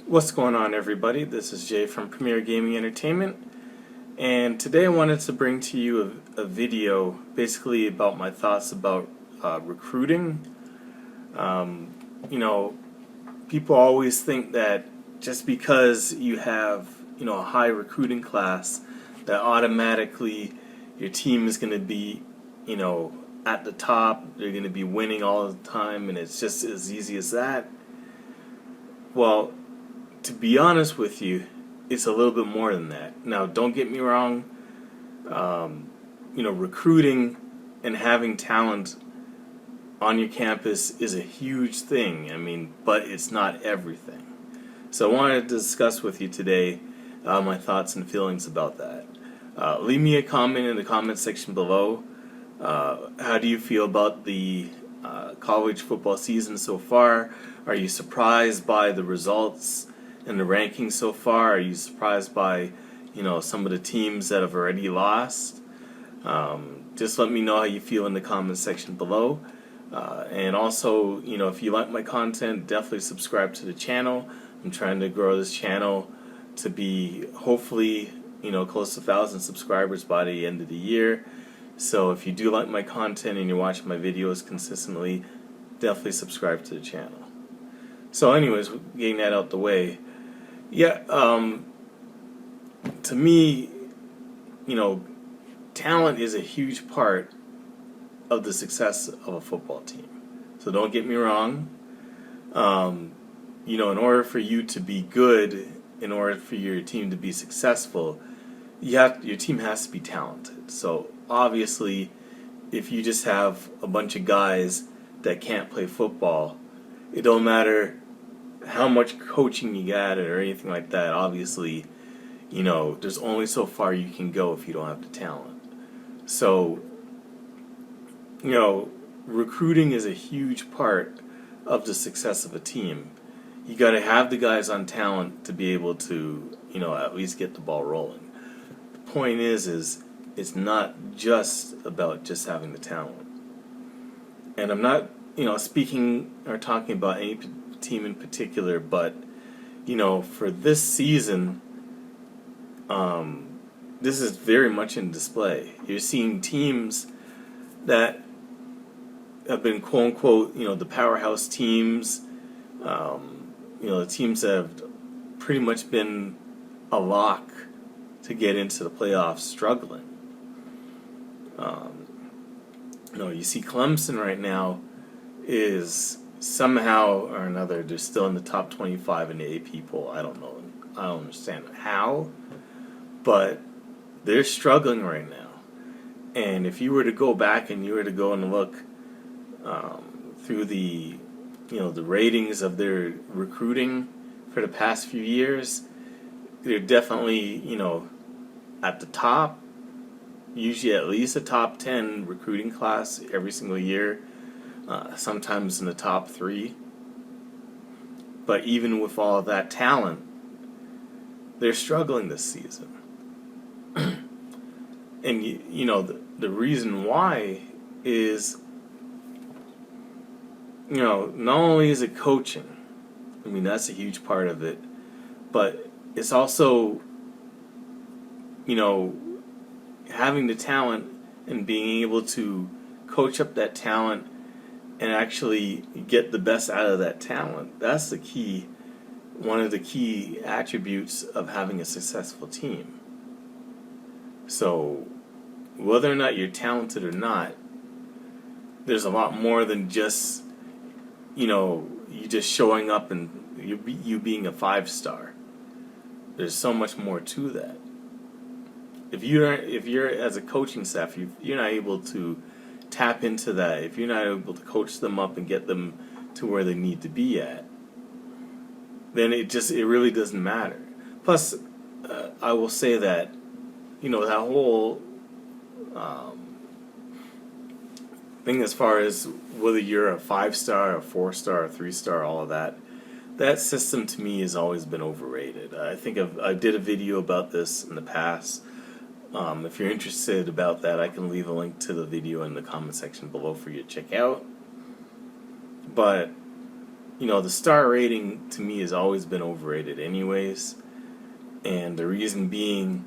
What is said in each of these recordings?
What's going on, everybody? This is Jay from Premier Gaming Entertainment, and today I wanted to bring to you a video basically about my thoughts about recruiting. Um, you know, people always think that just because you have a high recruiting class, that automatically your team is going to be at the top. They're going to be winning all the time, and it's just as easy as that. Well, to be honest with you, it's a little bit more than that. Now, don't get me wrong. Recruiting and having talent on your campus is a huge thing. But it's not everything. So I wanted to discuss with you today my thoughts and feelings about that. Leave me a comment in the comment section below. How do you feel about the college football season so far? Are you surprised by the results and the rankings so far? Are you surprised by some of the teams that have already lost? Just let me know how you feel in the comment section below. And also, if you like my content, definitely subscribe to the channel. I'm trying to grow this channel to be hopefully close to 1,000 subscribers by the end of the year. So if you do like my content and you're watching my videos consistently, definitely subscribe to the channel. So anyways, getting that out the way, to me, talent is a huge part of the success of a football team. So don't get me wrong. In order for you to be good, in order for your team to be successful, your team has to be talented. So obviously, if you just have a bunch of guys that can't play football, it don't matter how much coaching you got or anything like that. Obviously, there's only so far you can go if you don't have the talent. So, recruiting is a huge part of the success of a team. You got to have the guys on talent to be able to, at least get the ball rolling. The point is it's not just about just having the talent. And I'm not, speaking or talking about any team in particular, but, for this season, this is very much in display. You're seeing teams that have been quote unquote, the powerhouse teams, the teams that have pretty much been a lock to get into the playoffs struggling. You see Clemson right now is somehow or another, they're still in the top 25 in the AP poll. I don't know. I don't understand how, but they're struggling right now. And if you were to go back and you were to go and look through the ratings of their recruiting for the past few years, they're definitely at the top. Usually at least a top 10 recruiting class every single year. Sometimes in the top 3. But even with all of that talent, they're struggling this season. And the reason why is not only is it coaching. That's a huge part of it, but it's also having the talent and being able to coach up that talent and actually get the best out of that talent. That's the key, one of the key attributes of having a successful team. So whether or not you're talented or not, there's a lot more than just you just showing up and you being a 5-star. There's so much more to that. If you're as a coaching staff, you're not able to tap into that, if you're not able to coach them up and get them to where they need to be at, then it really doesn't matter. Plus, I will say that that whole thing as far as whether you're a 5-star, a 4-star, a 3-star, all of that system to me has always been overrated. I think I did a video about this in the past. If you're interested about that, I can leave a link to the video in the comment section below for you to check out. But the star rating to me has always been overrated anyways. And the reason being,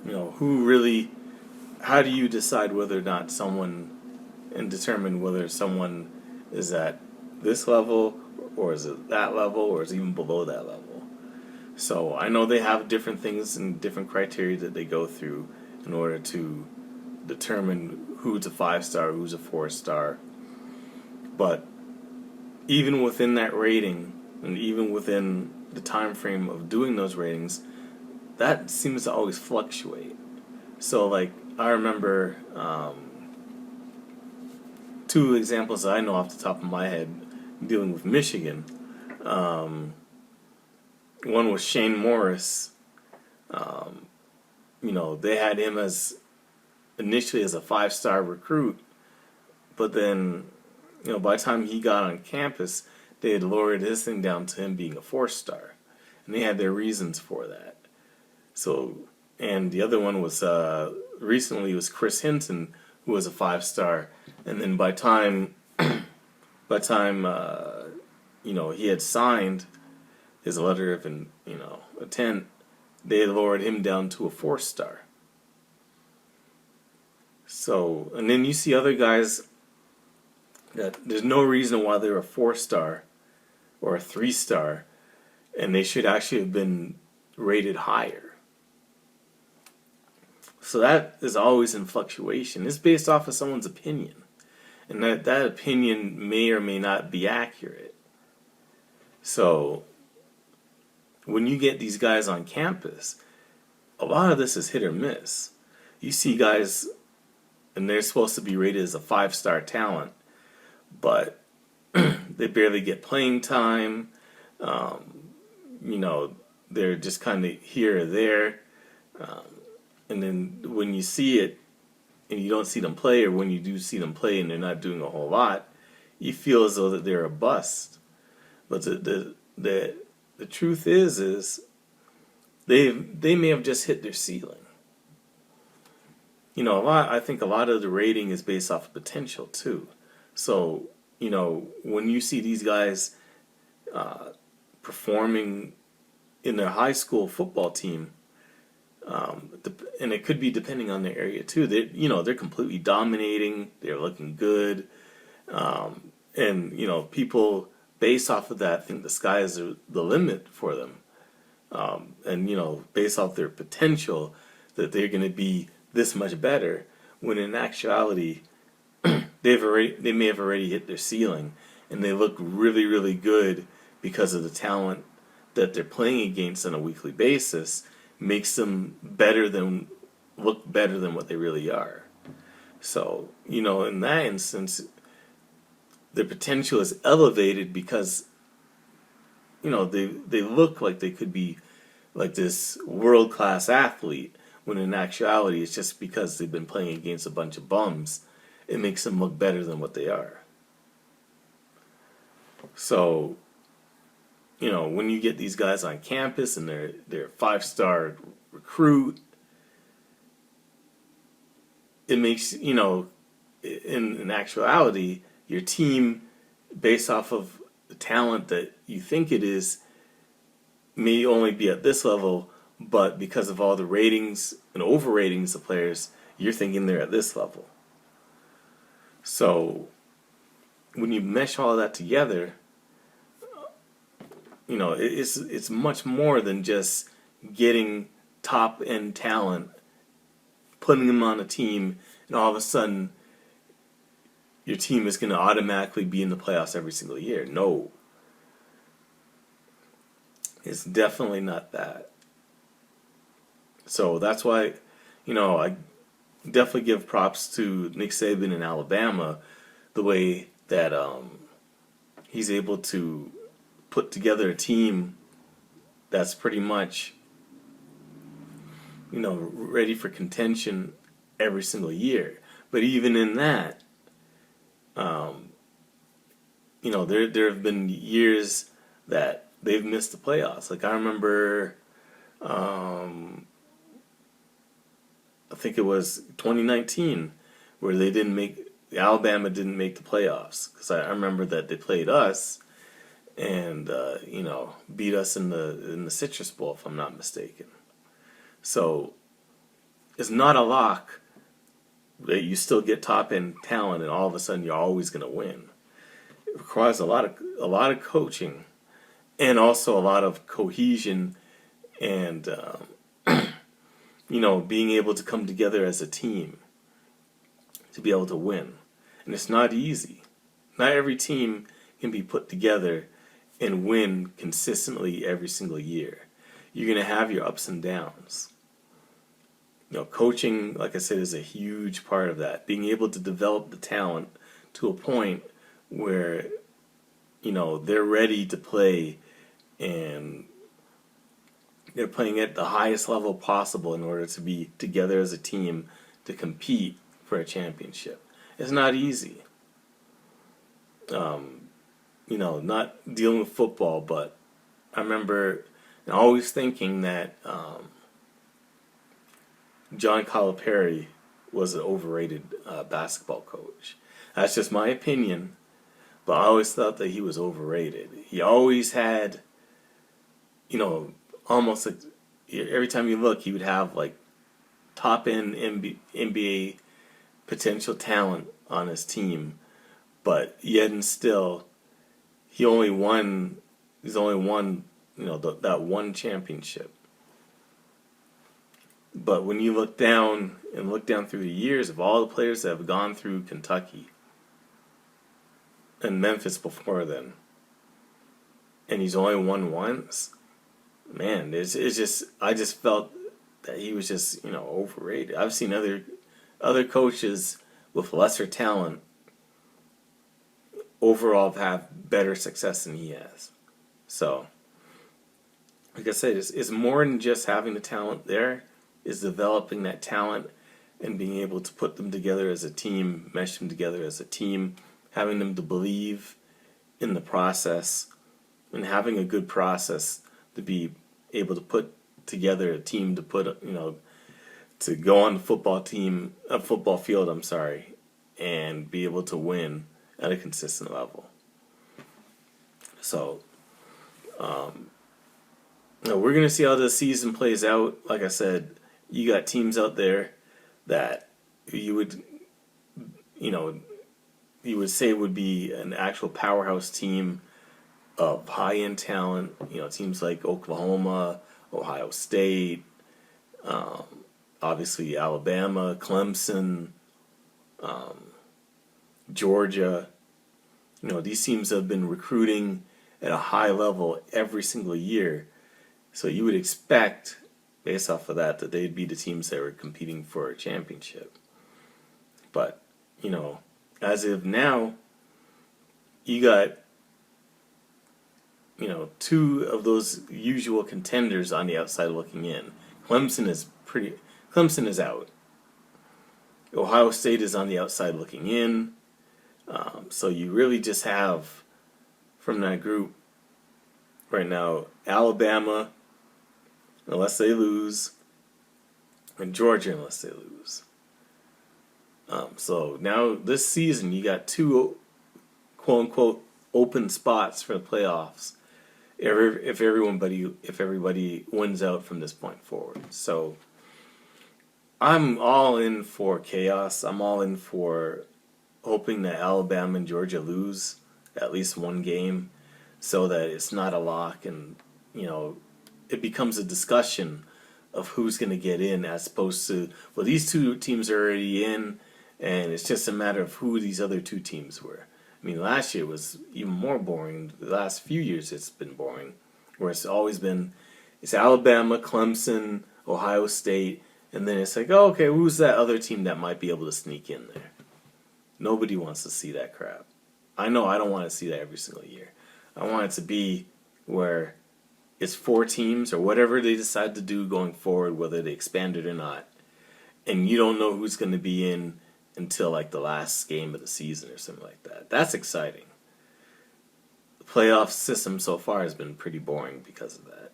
who really, how do you decide whether or not someone, and determine whether someone is at this level, or is it that level, or is it even below that level? So I know they have different things and different criteria that they go through in order to determine who's a 5-star, who's a 4-star. But even within that rating, and even within the time frame of doing those ratings, that seems to always fluctuate. So, like, I remember two examples that I know off the top of my head dealing with Michigan. One was Shane Morris. They had him as initially as a 5-star recruit, but then, by the time he got on campus, they had lowered his thing down to him being a 4-star, and they had their reasons for that. So, and the other one was recently was Chris Hinton, who was a 5-star, and then by time he had signed his letter of intent, they had lowered him down to a 4-star. So, and then you see other guys that there's no reason why they're a 4-star or a 3-star, and they should actually have been rated higher. So that is always in fluctuation. It's based off of someone's opinion, and that opinion may or may not be accurate. So when you get these guys on campus, a lot of this is hit or miss. You see guys, and they're supposed to be rated as a 5-star talent, but they barely get playing time. They're just kind of here or there. And then when you see it and you don't see them play, or when you do see them play and they're not doing a whole lot, you feel as though that they're a bust. But the truth is they may have just hit their ceiling. I think a lot of the rating is based off of potential too. So, when you see these guys performing in their high school football team, and it could be depending on their area too. They're completely dominating. They're looking good, and people based off of that think the sky is the limit for them, and based off their potential that they're going to be this much better. When in actuality, they may have already hit their ceiling, and they look really, really good because of the talent that they're playing against on a weekly basis. Makes them look better than what they really are. So, in that instance, their potential is elevated because, they look like they could be like this world-class athlete, when in actuality it's just because they've been playing against a bunch of bums. It makes them look better than what they are. So, when you get these guys on campus and they're a 5-star recruit, it makes, in actuality, your team, based off of the talent that you think it is, may only be at this level, but because of all the ratings and overratings of players, you're thinking they're at this level. So when you mesh all that together, it's much more than just getting top end talent, putting them on a team, and all of a sudden your team is going to automatically be in the playoffs every single year. No, it's definitely not that. So that's why, I definitely give props to Nick Saban in Alabama, the way that he's able to put together a team that's pretty much, ready for contention every single year. But even in that, there have been years that they've missed the playoffs. Like I remember, I think it was 2019, where they didn't make Alabama didn't make the playoffs, because I remember that they played us and beat us in the Citrus Bowl, if I'm not mistaken. So it's not a lock that you still get top end talent and all of a sudden you're always going to win. It requires a lot of coaching and also a lot of cohesion and being able to come together as a team to be able to win. And it's not easy. Not every team can be put together and win consistently every single year. You're going to have your ups and downs. Coaching, like I said, is a huge part of that. Being able to develop the talent to a point where, they're ready to play and they're playing at the highest level possible in order to be together as a team to compete for a championship. It's not easy. Not dealing with football, but I remember always thinking that John Calipari was an overrated basketball coach. That's just my opinion, but I always thought that he was overrated. He always had, almost like every time you look, he would have like top end NBA potential talent on his team, but yet and still, he's only won, that one championship. But when you look down through the years of all the players that have gone through Kentucky and Memphis before then, and he's only won once, man, I just felt that he was just overrated. I've seen other coaches with lesser talent overall have better success than he has. So, like I said, it's more than just having the talent there. Is developing that talent and being able to put them together as a team, mesh them together as a team, having them to believe in the process, and having a good process to be able to put together a team to put, to go on the football field, and be able to win at a consistent level. So, we're going to see how the season plays out. Like I said, you got teams out there that you would say would be an actual powerhouse team of high-end talent. Teams like Oklahoma, Ohio State, obviously Alabama, Clemson, Georgia. These teams have been recruiting at a high level every single year. So you would expect, based off of that they'd be the teams that were competing for a championship. But, as of now, you got, two of those usual contenders on the outside looking in. Clemson is out. Ohio State is on the outside looking in. So you really just have, from that group right now, Alabama, unless they lose, and Georgia, unless they lose. So now this season, you got two quote-unquote open spots for the playoffs if everybody wins out from this point forward. So I'm all in for chaos. I'm all in for hoping that Alabama and Georgia lose at least one game so that it's not a lock and, it becomes a discussion of who's going to get in as opposed to, well, these two teams are already in and it's just a matter of who these other two teams were. I mean, last year was even more boring. The last few years it's been boring, where it's always been, it's Alabama, Clemson, Ohio State, and then it's like, oh, okay, who's that other team that might be able to sneak in there? Nobody wants to see that crap. I know I don't want to see that every single year. I want it to be where it's 4 teams or whatever they decide to do going forward, whether they expand it or not, and you don't know who's going to be in until like the last game of the season or something like that. That's exciting. The playoff system so far has been pretty boring because of that.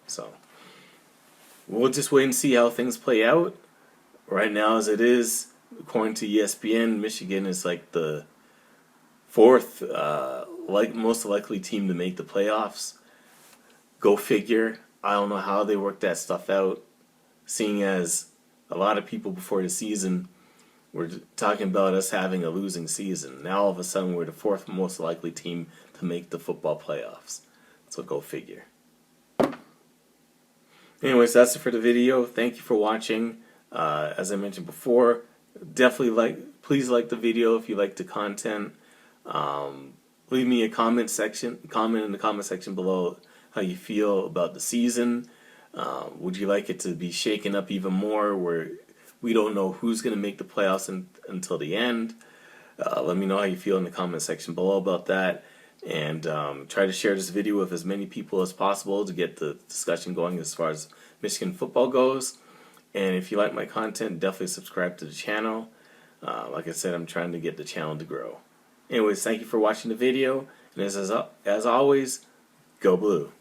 So we'll just wait and see how things play out. Right now, as it is, according to ESPN, Michigan is like the fourth most likely team to make the playoffs. Go figure. I don't know how they worked that stuff out, seeing as a lot of people before the season were talking about us having a losing season. Now all of a sudden we're the fourth most likely team to make the football playoffs. So go figure. Anyways, that's it for the video. Thank you for watching. As I mentioned before, definitely please like the video if you like the content. Leave me a comment in the comment section below how you feel about the season. Would you like it to be shaken up even more, where we don't know who's going to make the playoffs until the end? Let me know how you feel in the comment section below about that. And try to share this video with as many people as possible to get the discussion going as far as Michigan football goes. And if you like my content, definitely subscribe to the channel. Like I said, I'm trying to get the channel to grow. Anyways, thank you for watching the video. And as always, go blue.